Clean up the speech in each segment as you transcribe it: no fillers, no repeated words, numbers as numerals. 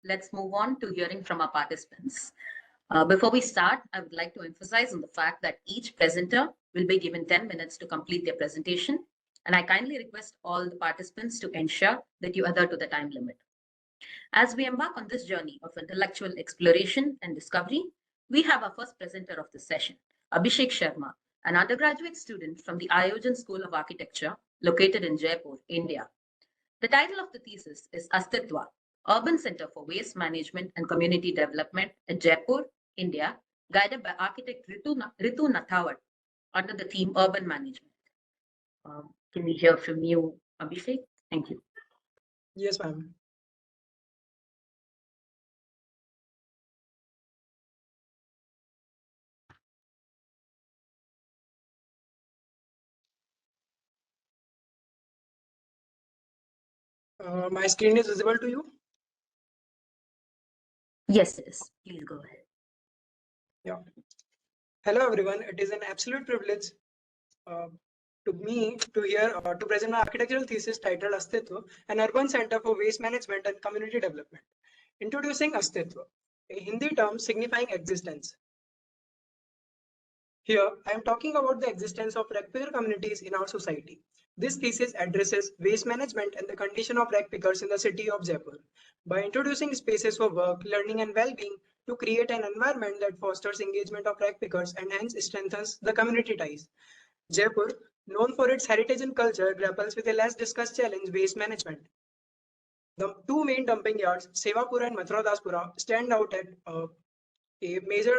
let's move on to hearing from our participants. Before we start, I would like to emphasize on the fact that each presenter will be given 10 minutes to complete their presentation, and I kindly request all the participants to ensure that you adhere to the time limit. As we embark on this journey of intellectual exploration and discovery, we have our first presenter of the session, Abhishek Sharma, an undergraduate student from the Ayojan School of Architecture located in Jaipur, India. The title of the thesis is Astitva, Urban Center for Waste Management and Community Development at Jaipur, India, guided by architect Ritu Nathawat under the theme Urban Management. Can we hear from you, Abhishek? Thank you. Yes, ma'am. My screen is visible to you? Yes, it is. Please go ahead. Yeah. Hello, everyone. It is an absolute privilege to me to present my architectural thesis titled Astitva, an urban center for waste management and community development. Introducing Astitva, a Hindi term signifying existence. Here, I am talking about the existence of rackpicker communities in our society. This thesis addresses waste management and the condition of rackpickers in the city of Jaipur by introducing spaces for work, learning, and well-being to create an environment that fosters engagement of rackpickers and hence strengthens the community ties. Jaipur, known for its heritage and culture, grapples with a less discussed challenge, waste management. The two main dumping yards, Sevapura and Mathuradaspura, stand out at a major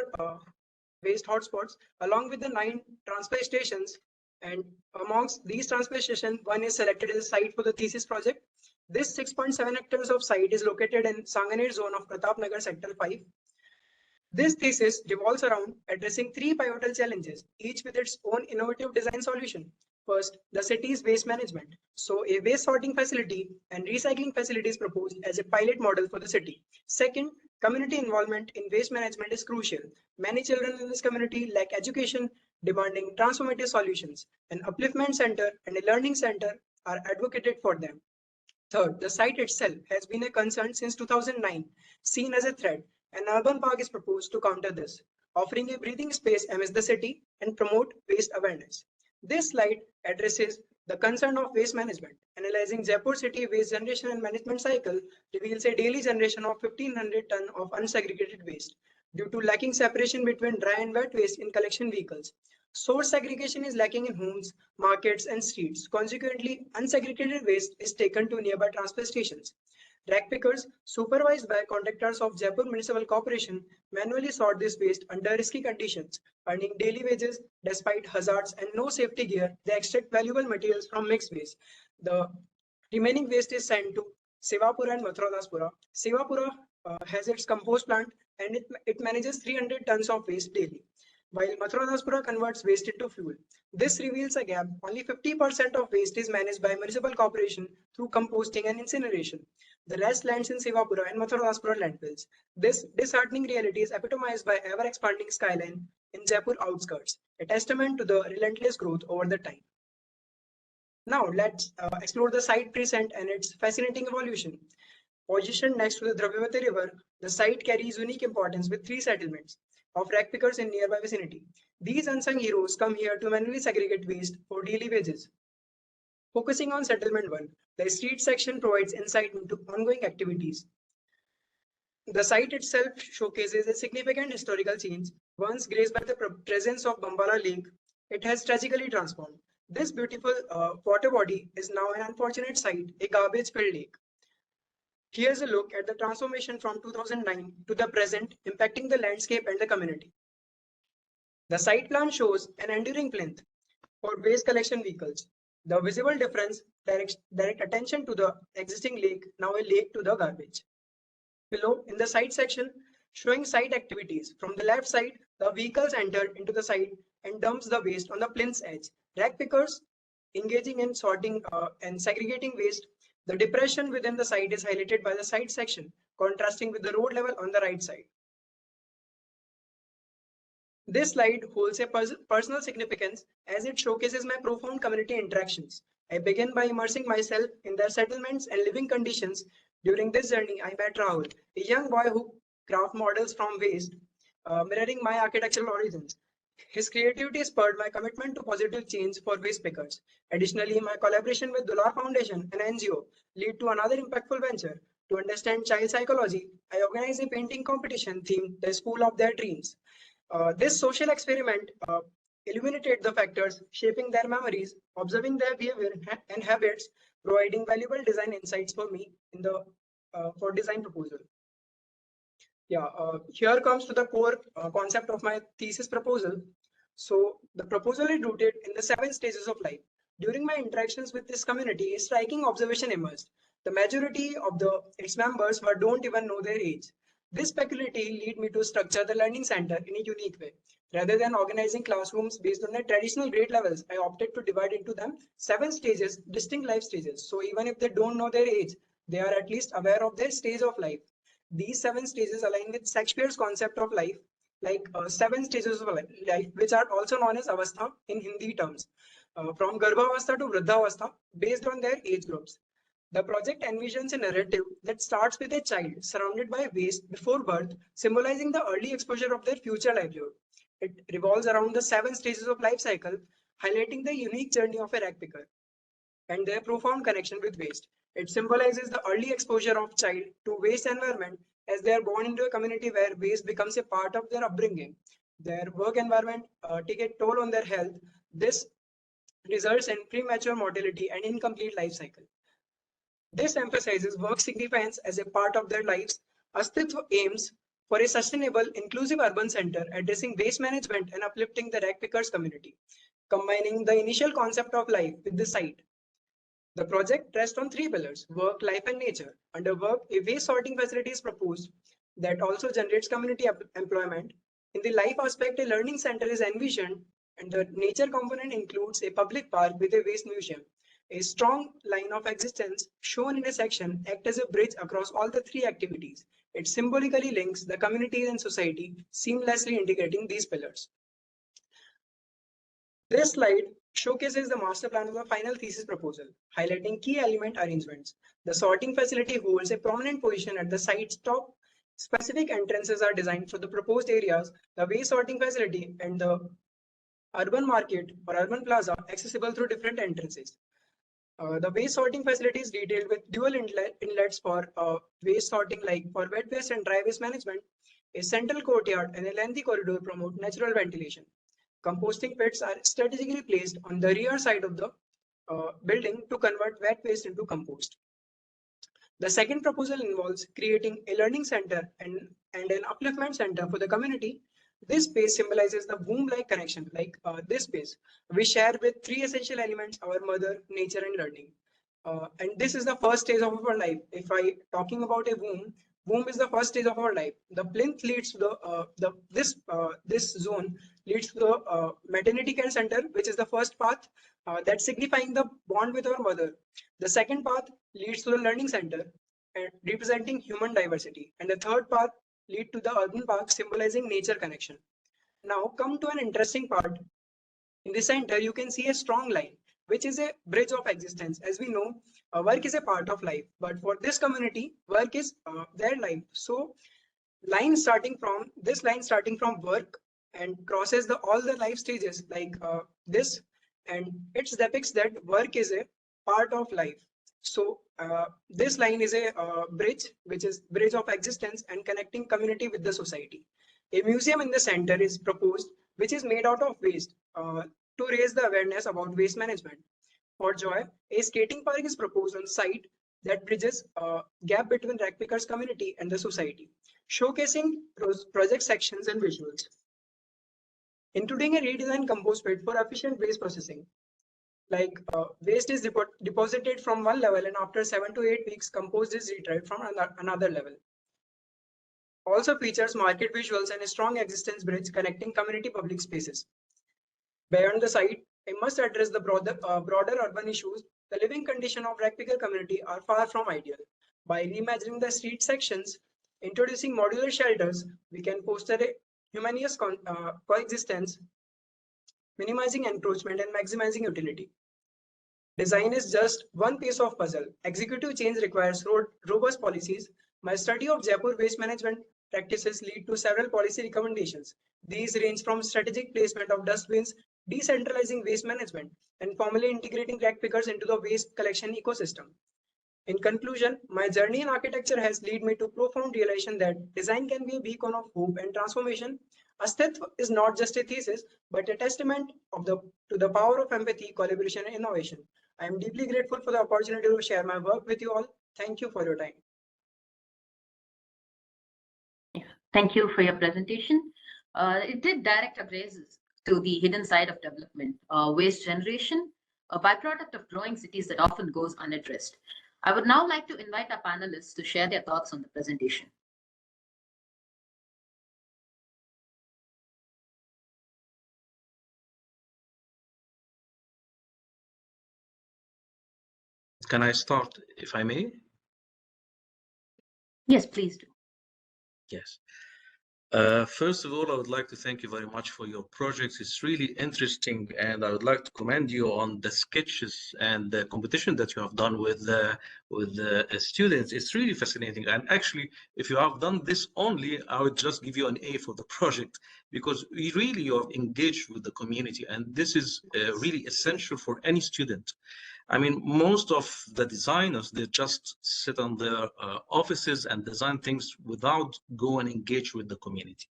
waste hotspots, along with the 9 transfer stations. And amongst these transfer stations, one is selected as a site for the thesis project. This 6.7 hectares of site is located in Sanganer zone of Pratapnagar Sector 5. This thesis revolves around addressing 3 pivotal challenges, each with its own innovative design solution. First, the city's waste management. So a waste sorting facility and recycling facility is proposed as a pilot model for the city. Second, community involvement in waste management is crucial. Many children in this community lack education, demanding transformative solutions. An upliftment center and a learning center are advocated for them. Third, the site itself has been a concern since 2009, seen as a threat. An urban park is proposed to counter this, offering a breathing space amidst the city and promote waste awareness. This slide addresses the concern of waste management. Analyzing Jaipur city waste generation and management cycle reveals a daily generation of 1500 tons of unsegregated waste due to lacking separation between dry and wet waste in collection vehicles. Source segregation is lacking in homes, markets, and streets. Consequently, unsegregated waste is taken to nearby transfer stations. Rack pickers, supervised by contractors of Jaipur Municipal Corporation, manually sort this waste under risky conditions, earning daily wages despite hazards and no safety gear. They extract valuable materials from mixed waste. The remaining waste is sent to Sevapura and Mathuradaspura. Sevapura has its compost plant and it manages 300 tons of waste daily, while Mathuradaspura converts waste into fuel. This reveals a gap. Only 50% of waste is managed by municipal corporation through composting and incineration. The rest lands in Sevapura and Mathuradaspura landfills. This disheartening reality is epitomized by ever-expanding skyline in Jaipur outskirts, a testament to the relentless growth over the time. Now let's explore the site present and its fascinating evolution. Positioned next to the Dravyavati river, the site carries unique importance with 3 settlements of rack pickers in nearby vicinity. These unsung heroes come here to manually segregate waste for daily wages. Focusing on settlement 1, the street section provides insight into ongoing activities. The site itself showcases a significant historical change. Once graced by the presence of Bambala Lake, it has tragically transformed. This beautiful water body is now an unfortunate site, a garbage-filled lake. Here's a look at the transformation from 2009 to the present, impacting the landscape and the community. The site plan shows an enduring plinth for waste collection vehicles. The visible difference directs direct attention to the existing lake, now a lake to the garbage. Below, in the site section, showing site activities. From the left side, the vehicles enter into the site and dumps the waste on the plinth's edge. Rack pickers engaging in sorting and segregating waste. The depression within the site is highlighted by the site section, contrasting with the road level on the right side. This slide holds a personal significance as it showcases my profound community interactions. I begin by immersing myself in their settlements and living conditions During this journey, I met Rahul, a young boy who craft models from waste, mirroring my architectural origins. His creativity spurred my commitment to positive change for waste pickers. Additionally, my collaboration with Dular Foundation, an NGO, led to another impactful venture. To understand child psychology, I organized a painting competition themed The School of Their Dreams. This social experiment illuminated the factors shaping their memories, observing their behavior and habits, providing valuable design insights for me in the for design proposal. Yeah, here comes to the core concept of my thesis proposal. So the proposal is rooted in the 7 stages of life. During my interactions with this community, a striking observation emerged. The majority of its members don't even know their age. This peculiarity led me to structure the learning center in a unique way. Rather than organizing classrooms based on their traditional grade levels, I opted to divide into them 7 stages, distinct life stages. So even if they don't know their age, they are at least aware of their stage of life. These 7 stages align with Shakespeare's concept of life, like 7 stages of life, which are also known as avastha in Hindi terms, from garbhavastha to vruddhavastha, based on their age groups. The project envisions a narrative that starts with a child surrounded by waste before birth, symbolizing the early exposure of their future livelihood. It revolves around the 7 stages of life cycle, highlighting the unique journey of a rag picker and their profound connection with waste. It symbolizes the early exposure of child to waste environment as they are born into a community where waste becomes a part of their upbringing. Their work environment take a toll on their health. This results in premature mortality and incomplete life cycle. This emphasizes work significance as a part of their lives. Astitva aims for a sustainable, inclusive urban center addressing waste management and uplifting the rag pickers community, combining the initial concept of life with the site. The project rests on 3 pillars: work, life, and nature. Under work, a waste sorting facility is proposed that also generates community employment. In the life aspect, a learning center is envisioned, and the nature component includes a public park with a waste museum. A strong line of existence shown in a section acts as a bridge across all the 3 activities. It symbolically links the community and society, seamlessly integrating these pillars. This slide showcases the master plan of the final thesis proposal, highlighting key element arrangements. The sorting facility holds a prominent position at the site's top. Specific entrances are designed for the proposed areas, the waste sorting facility, and the urban market or urban plaza accessible through different entrances. The waste sorting facility is detailed with dual inlets for waste sorting, like for wet waste and dry waste management. A central courtyard and a lengthy corridor promote natural ventilation. Composting pits are strategically placed on the rear side of the building to convert wet waste into compost. The second proposal involves creating a learning center and an upliftment center for the community. This space symbolizes the womb-like connection, like this space. We share with 3 essential elements: our mother, nature, and learning. And this is the first stage of our life. If I talking about a womb is the first stage of our life. The plinth leads to this zone leads to the maternity care center, which is the first path that's signifying the bond with our mother. The second path leads to the learning center, representing human diversity, and the third path lead to the urban park, symbolizing nature connection. Now come to an interesting part. In the center, you can see a strong line, which is a bridge of existence. As we know, work is a part of life, but for this community, work is their life. So line starting from work and crosses all the life stages like this, and it depicts that work is a part of life. So this line is a bridge, which is bridge of existence and connecting community with the society. A museum in the center is proposed, which is made out of waste to raise the awareness about waste management. For joy, a skating park is proposed on site that bridges a gap between rag pickers community and the society, showcasing project sections and visuals, including a redesigned compost pit for efficient waste processing. Like waste is deposited from one level, and after 7 to 8 weeks, compost is retrieved from another level. Also features market visuals and a strong existence bridge connecting community public spaces. Beyond the site, I must address the broader urban issues. The living condition of rag picker community are far from ideal. By reimagining the street sections, introducing modular shelters, we can foster a humanist coexistence, minimizing encroachment and maximizing utility. Design is just one piece of puzzle. Executive change requires robust policies. My study of Jaipur waste management practices lead to several policy recommendations. These range from strategic placement of dustbins, decentralizing waste management, and formally integrating rag pickers into the waste collection ecosystem. In conclusion, my journey in architecture has led me to profound realization that design can be a beacon of hope and transformation. Astitva is not just a thesis, but a testament to the power of empathy, collaboration, and innovation. I am deeply grateful for the opportunity to share my work with you all. Thank you for your time. Thank you for your presentation. It did direct our gazes to the hidden side of development, waste generation, a byproduct of growing cities that often goes unaddressed. I would now like to invite our panelists to share their thoughts on the presentation. Can I start, if I may? Yes, please do. Yes. First of all, I would like to thank you very much for your project. It's really interesting, and I would like to commend you on the sketches and the competition that you have done with the students. It's really fascinating. And actually, if you have done this only, I would just give you an A for the project, because you are engaged with the community, and this is really essential for any student. I mean, most of the designers, they just sit on their offices and design things without go and engage with the community.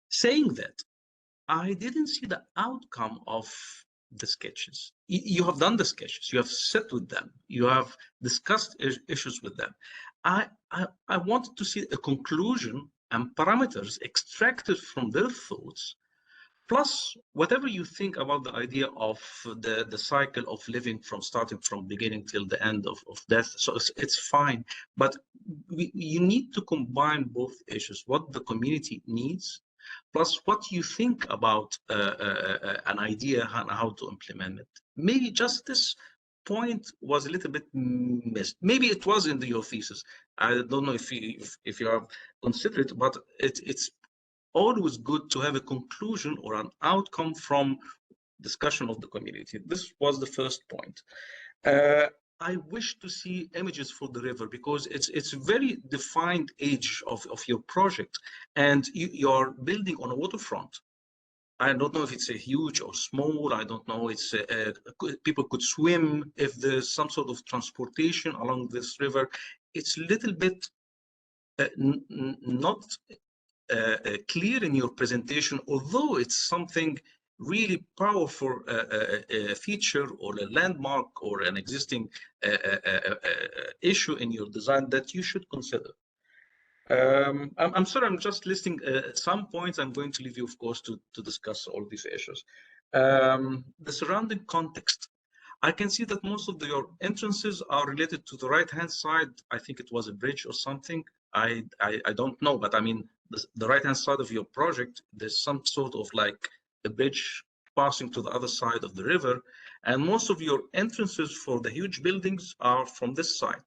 Saying that, I didn't see the outcome of the sketches. You have done the sketches, you have sat with them, you have discussed issues with them. I wanted to see a conclusion and parameters extracted from their thoughts, plus whatever you think about the idea of the cycle of living from starting from beginning till the end of death. So it's fine, but you need to combine both issues, what the community needs, plus what you think about an idea and how to implement it. Maybe just this point was a little bit missed. Maybe it was in your thesis. I don't know if you have considered it, but it's always good to have a conclusion or an outcome from discussion of the community. This was the first point. I wish to see images for the river, because it's a very defined age of your project, and you're building on a waterfront. I don't know if it's a huge or small. I don't know. It's people could swim if there's some sort of transportation along this river. It's a little bit not clear in your presentation, although it's something really powerful feature or a landmark or an existing issue in your design that you should consider. I'm sorry, I'm just listing some points. I'm going to leave you, of course, to discuss all these issues. The surrounding context. I can see that most of your entrances are related to the right-hand side. I think it was a bridge or something. I don't know, but I mean, the right-hand side of your project, there's some sort of like a bridge passing to the other side of the river. And most of your entrances for the huge buildings are from this side.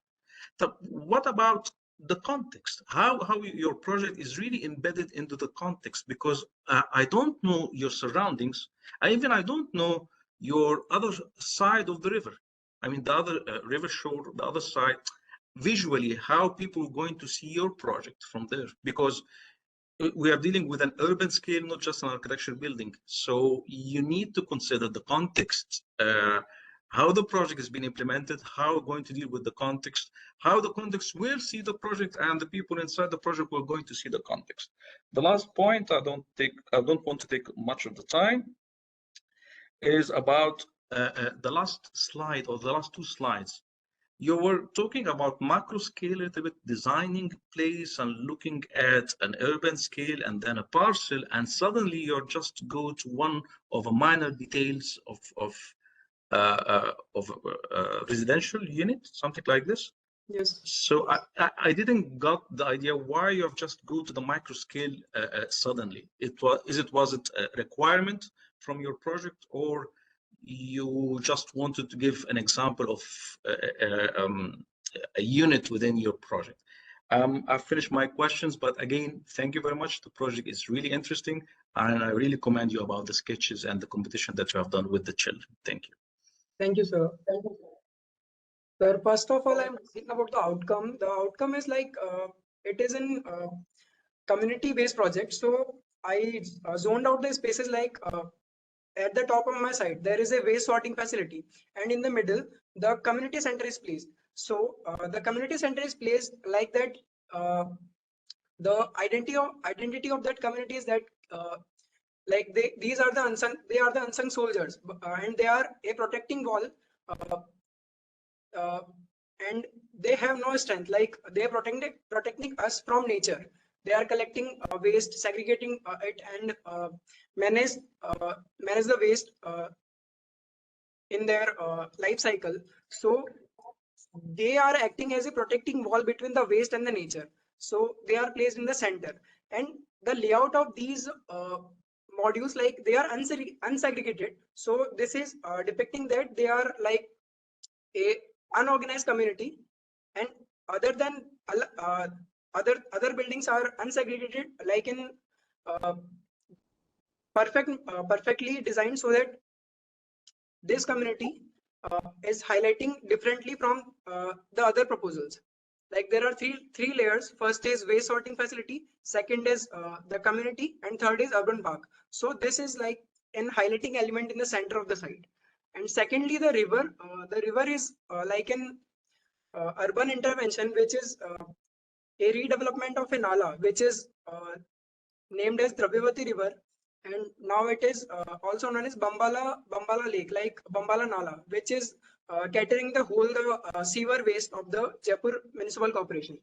So what about the context? How your project is really embedded into the context? Because I don't know your surroundings. I don't know your other side of the river. I mean, the other river shore, the other side, visually, how people are going to see your project from there, because we are dealing with an urban scale, not just an architecture building. So you need to consider the context, how the project has been implemented, how we're going to deal with the context, how the context will see the project, and the people inside the project will going to see the context. The last point, I don't want to take much of the time, is about the last slide, or the last two slides. You were talking about macro scale a little bit, designing place and looking at an urban scale and then a parcel, and suddenly you're just go to one of the minor details of residential unit, something like this. Yes. So I didn't got the idea why you have just go to the micro scale suddenly. Was it a requirement from your project, or you just wanted to give an example of a unit within your project? I've finished my questions, but again, thank you very much. The project is really interesting, and I really commend you about the sketches and the competition that you have done with the children. Thank you. Thank you, sir. Sir, first of all, I'm thinking about the outcome. The outcome is like it is in community-based project. So I zoned out the spaces like at the top of my site, there is a waste sorting facility, and in the middle, the community center is placed. So the community center is placed like that. The identity of that community is that like these are the unsung soldiers, and they are a protecting wall. Uh, uh, and they have no strength, like they are protecting us from nature. They are collecting waste, segregating it, and manage manage the waste in their life cycle. So they are acting as a protecting wall between the waste and the nature. So they are placed in the center, and the layout of these modules, like they are unsegregated. So this is depicting that they are like a unorganized community, and other than uh, other buildings are unsegregated, like in uh, perfectly designed, so that this community is highlighting differently from the other proposals. Like there are three layers. First is waste sorting facility, second is the community, and third is urban park. So this is like an highlighting element in the center of the site. And secondly, the river. The river is like an urban intervention, which is a redevelopment of a nala, which is named as Dravyavati River, and now it is also known as Bambala Lake, like Bambala Nala, which is catering the whole sewer waste of the Jaipur Municipal Corporation.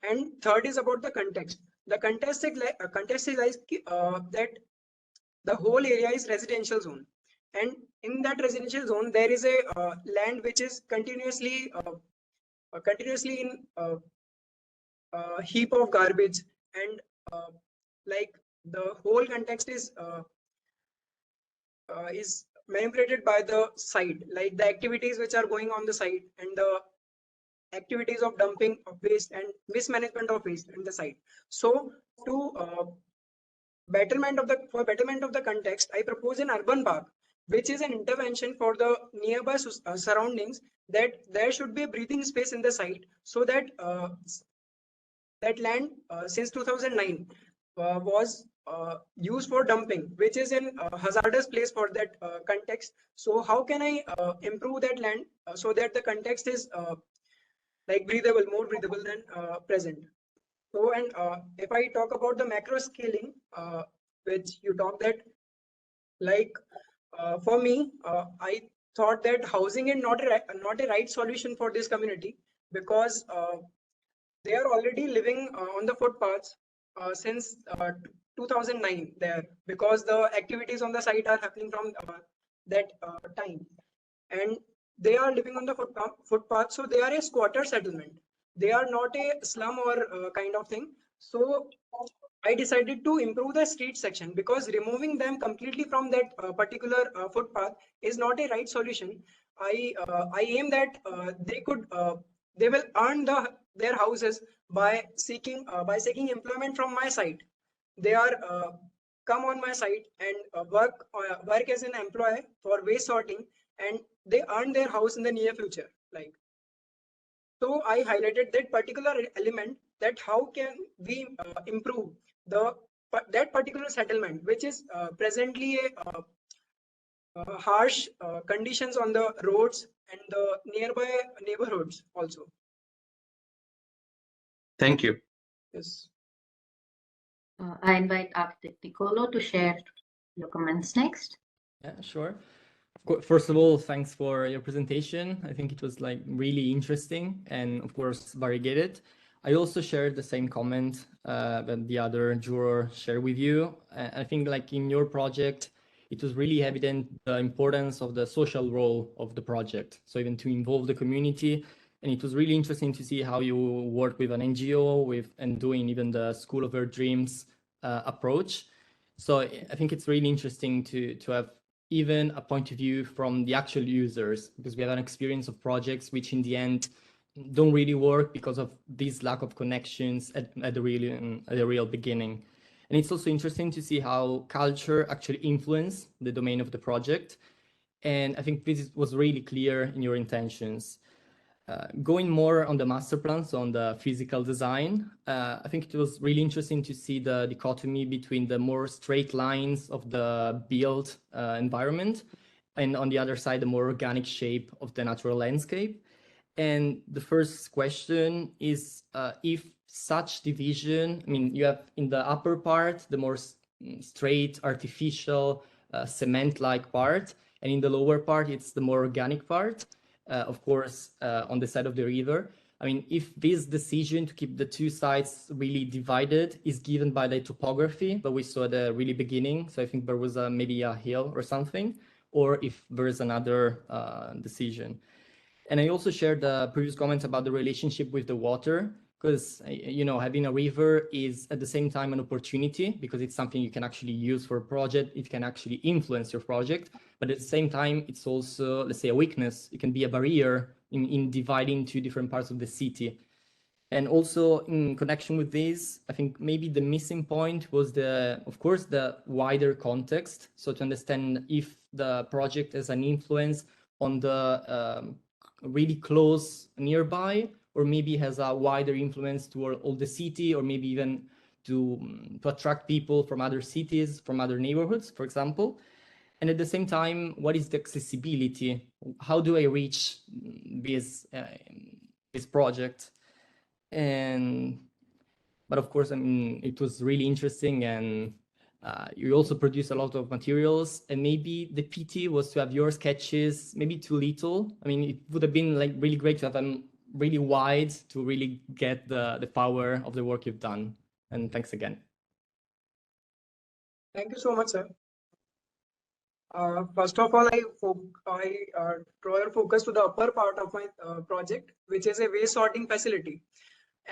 And third is about the context. The context is like that the whole area is residential zone, and in that residential zone there is a land which is continuously in heap of garbage, and like the whole context is manipulated by the site, like the activities which are going on the site, and the activities of dumping of waste and mismanagement of waste in the site. So to betterment of the context, I propose an urban park, which is an intervention for the nearby surroundings, that there should be a breathing space in the site, so that that land since 2009 was used for dumping, which is an hazardous place for that context. So how can I improve that land so that the context is like more breathable than present? So, and if I talk about the macro scaling, which you talked that, like for me, I thought that housing is not a right solution for this community, because they are already living on the footpaths since 2009 there, because the activities on the site are happening from that time, and they are living on the footpath. So they are a squatter settlement. They are not a slum or kind of thing. So I decided to improve the street section, because removing them completely from that particular footpath is not a right solution. I aim that they will earn their houses by seeking employment from my site. They are come on my site and work as an employee for waste sorting, and they earn their house in the near future. Like, so I highlighted that particular element, that how can we improve the that particular settlement, which is presently a harsh conditions on the roads and the nearby neighborhoods also. Thank you. Yes. I invite Architect Nicolo to share your comments next. Yeah, sure. First of all, thanks for your presentation. I think it was like really interesting and of course variegated. I also shared the same comment that the other juror shared with you. I think like in your project, it was really evident the importance of the social role of the project. So even to involve the community, and it was really interesting to see how you work with an NGO and doing even the School of Earth Dreams approach. So I think it's really interesting to have even a point of view from the actual users, because we have an experience of projects which in the end don't really work because of this lack of connections at the real beginning. And it's also interesting to see how culture actually influences the domain of the project. And I think this was really clear in your intentions. Going more on the master plan, so on the physical design, I think it was really interesting to see the dichotomy between the more straight lines of the built environment and on the other side, the more organic shape of the natural landscape. And the first question is if such division, I mean, you have in the upper part, the more straight, artificial, cement-like part, and in the lower part, it's the more organic part. Of course, on the side of the river. I mean, if this decision to keep the two sides really divided is given by the topography that we saw at the really beginning, so I think there was maybe a hill or something, or if there is another decision. And I also shared the previous comments about the relationship with the water, because having a river is at the same time an opportunity because it's something you can actually use for a project. It can actually influence your project, but at the same time, it's also, let's say, a weakness. It can be a barrier in dividing two different parts of the city. And also in connection with this, I think maybe the missing point was of course, the wider context. So to understand if the project has an influence on the really close nearby, or maybe has a wider influence toward all the city, or maybe even to attract people from other cities, from other neighborhoods, for example. And at the same time, what is the accessibility? How do I reach this project? But of course, I mean, it was really interesting, and you also produce a lot of materials, and maybe the pity was to have your sketches maybe too little. I mean, it would have been like really great to have them really wide to really get the power of the work you've done. And thanks again. Thank you so much, sir. First of all, I draw your focus to the upper part of my project, which is a waste sorting facility.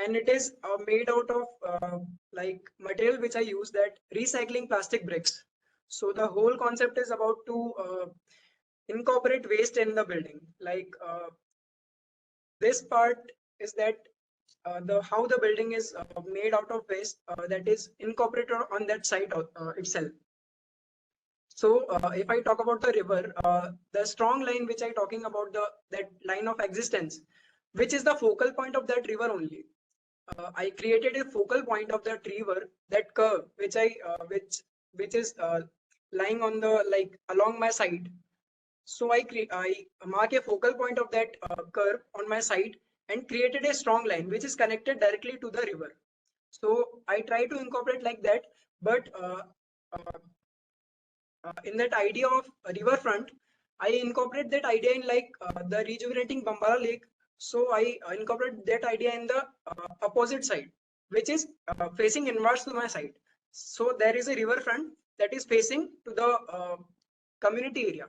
And it is made out of like material which I use, that recycling plastic bricks. So the whole concept is about to incorporate waste in the building. Like this part is that how the building is made out of waste that is incorporated on that site itself. So if I talk about the river, the strong line which I talking about, that line of existence, which is the focal point of that river only. I created a focal point of that river, that curve, which which is lying on the along my side. So I mark a focal point of that curve on my side and created a strong line which is connected directly to the river. So I try to incorporate like that, but in that idea of riverfront, I incorporate that idea in the rejuvenating Bambara Lake. So I incorporate that idea in the opposite side, which is facing inwards to my side. So there is a riverfront that is facing to the community area.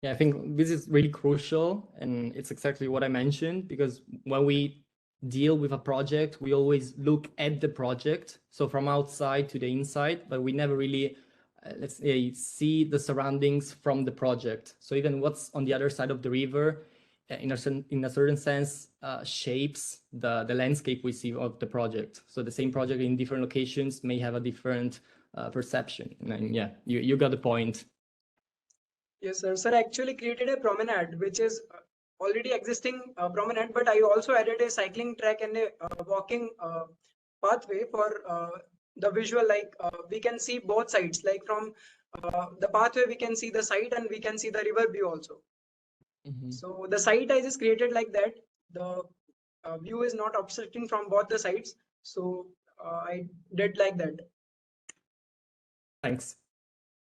Yeah, I think this is really crucial, and it's exactly what I mentioned, because when we deal with a project, we always look at the project, so from outside to the inside, but we never really, let's say, see the surroundings from the project. So even what's on the other side of the river, in a certain sense, shapes the landscape we see of the project. So the same project in different locations may have a different perception. And yeah, you got the point. Yes, sir. Sir actually created a promenade, which is already existing promenade, but I also added a cycling track and a walking pathway for the visual. We can see both sides, like from the pathway we can see the site and we can see the river view also. So the site I just created like that. The view is not obstructing from both the sides. So I did like that. Thanks.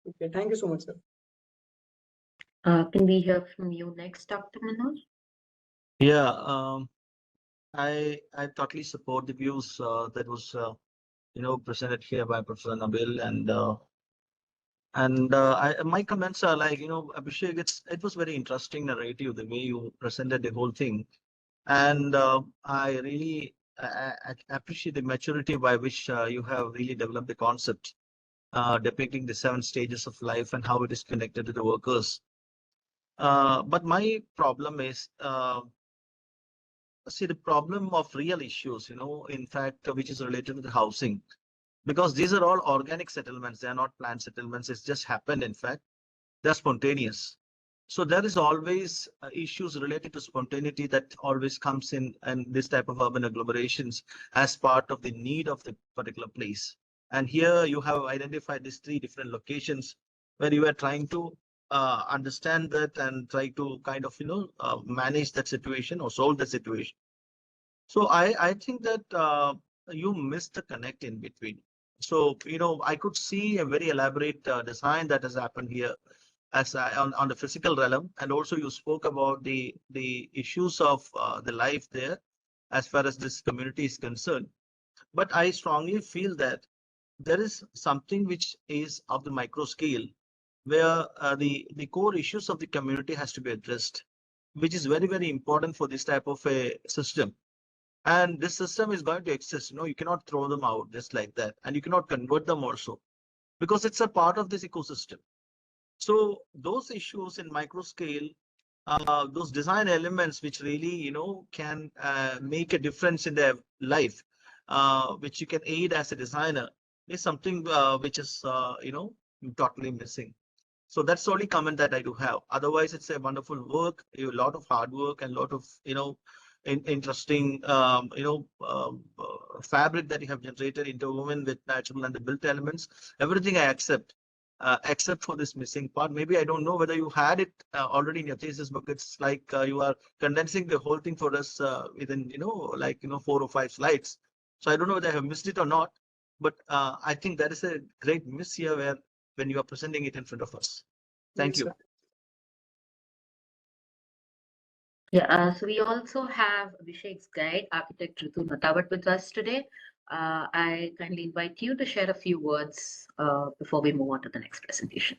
Okay, thank you so much, sir. Can we hear from you next, Dr. Manoj? Yeah, I totally support the views that was presented here by Professor Nabil, and my comments are like, Abhishek, it was very interesting narrative the way you presented the whole thing, and I really appreciate the maturity by which you have really developed the concept, depicting the 7 stages of life and how it is connected to the workers. But my problem is, see, the problem of real issues, in fact, which is related to the housing. because these are all organic settlements. They are not planned settlements. It's just happened. In fact, they're spontaneous. So there is always issues related to spontaneity that always comes in and this type of urban agglomerations as part of the need of the particular place. And here you have identified these 3 different locations where you are trying to understand that and try to kind of, manage that situation or solve the situation. So I think that you missed the connect in between. So, I could see a very elaborate design that has happened here as on the physical realm, and also you spoke about the issues of the life there as far as this community is concerned. But I strongly feel that there is something which is of the micro scale where the core issues of the community has to be addressed, which is very, very important for this type of a system. And this system is going to exist. You cannot throw them out just like that, and you cannot convert them also, because it's a part of this ecosystem. So those issues in micro scale, those design elements which really, can make a difference in their life, which you can aid as a designer, is something which is, totally missing. So that's the only comment that I do have. Otherwise, it's a wonderful work, a lot of hard work, and a lot of, interesting, fabric that you have generated interwoven with natural and the built elements. Everything I accept. Except for this missing part. Maybe I don't know whether you had it already in your thesis book. It's like you are condensing the whole thing for us within, 4 or 5 slides. So I don't know whether I have missed it or not, but I think that is a great miss here when you are presenting it in front of us. Thank Yes, you. sir. Yeah, so we also have Abhishek's guide, architect Ritu Natavat, with us today. I kindly invite you to share a few words before we move on to the next presentation.